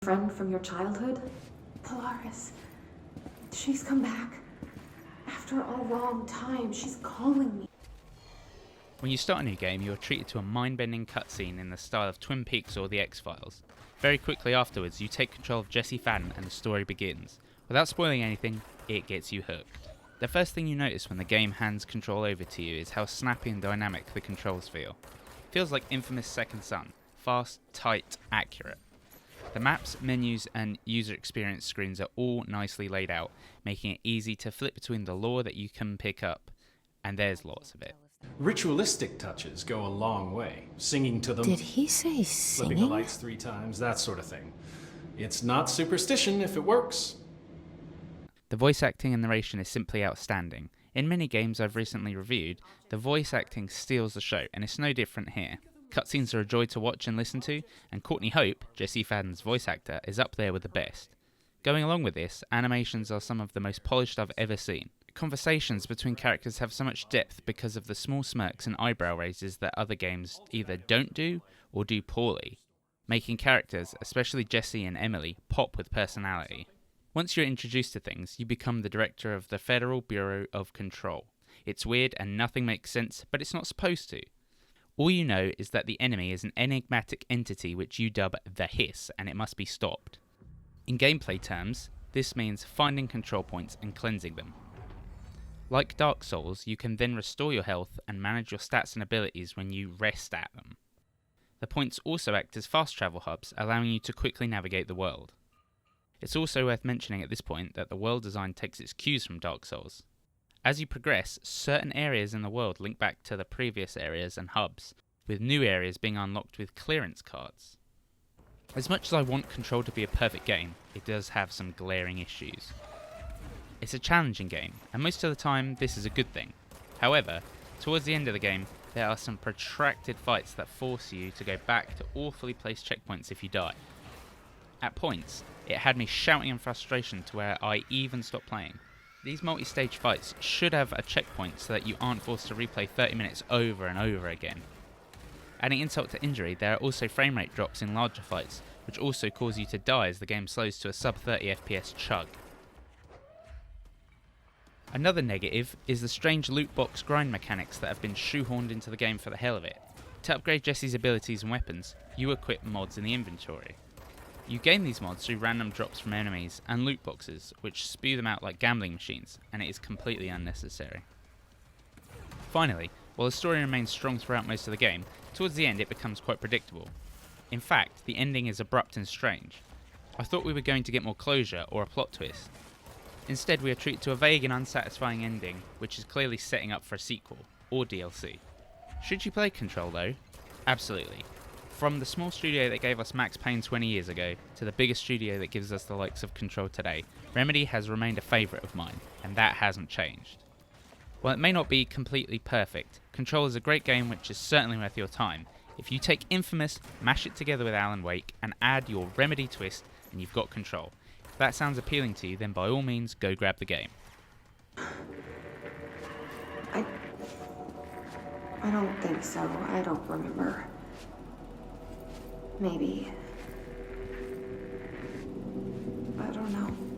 friend from your childhood? Polaris. She's come back. After a long time, she's calling me. When you start a new game, you are treated to a mind-bending cutscene in the style of Twin Peaks or The X-Files. Very quickly afterwards, you take control of Jesse Faden and the story begins. Without spoiling anything, it gets you hooked. The first thing you notice when the game hands control over to you is how snappy and dynamic the controls feel. It feels like infamous Second Son, fast, tight, accurate. The maps, menus and user experience screens are all nicely laid out, making it easy to flip between the lore that you can pick up, and there's lots of it. Ritualistic touches go a long way. Singing to them. Did he say Flipping the singing? lights 3 times, that sort of thing. It's not superstition if it works. The voice acting and narration is simply outstanding. In many games I've recently reviewed, the voice acting steals the show, and it's no different here. Cutscenes are a joy to watch and listen to, and Courtney Hope, Jesse Faden's voice actor, is up there with the best. Going along with this, animations are some of the most polished I've ever seen. Conversations between characters have so much depth because of the small smirks and eyebrow raises that other games either don't do or do poorly, making characters, especially Jesse and Emily, pop with personality. Once you're introduced to things, you become the director of the Federal Bureau of Control. It's weird and nothing makes sense, but it's not supposed to. All you know is that the enemy is an enigmatic entity which you dub the Hiss, and it must be stopped. In gameplay terms, this means finding control points and cleansing them. Like Dark Souls, you can then restore your health and manage your stats and abilities when you rest at them. The points also act as fast travel hubs, allowing you to quickly navigate the world. It's also worth mentioning at this point that the world design takes its cues from Dark Souls. As you progress, certain areas in the world link back to the previous areas and hubs, with new areas being unlocked with clearance cards. As much as I want Control to be a perfect game, it does have some glaring issues. It's a challenging game, and most of the time this is a good thing. However, towards the end of the game, there are some protracted fights that force you to go back to awfully placed checkpoints if you die. At points, it had me shouting in frustration to where I even stopped playing. These multi-stage fights should have a checkpoint so that you aren't forced to replay 30 minutes over and over again. Adding insult to injury, there are also frame rate drops in larger fights, which also cause you to die as the game slows to a sub 30 FPS chug. Another negative is the strange loot box grind mechanics that have been shoehorned into the game for the hell of it. To upgrade Jesse's abilities and weapons, you equip mods in the inventory. You gain these mods through random drops from enemies and loot boxes, which spew them out like gambling machines, and it is completely unnecessary. Finally, while the story remains strong throughout most of the game, towards the end it becomes quite predictable. In fact, the ending is abrupt and strange. I thought we were going to get more closure or a plot twist. Instead, we are treated to a vague and unsatisfying ending, which is clearly setting up for a sequel, or DLC. Should you play Control though? Absolutely. From the small studio that gave us Max Payne 20 years ago, to the biggest studio that gives us the likes of Control today, Remedy has remained a favourite of mine, and that hasn't changed. While it may not be completely perfect, Control is a great game which is certainly worth your time. If you take Infamous, mash it together with Alan Wake, and add your Remedy twist, and you've got Control. If that sounds appealing to you, then by all means go grab the game. I don't think so. I don't remember. Maybe. I don't know.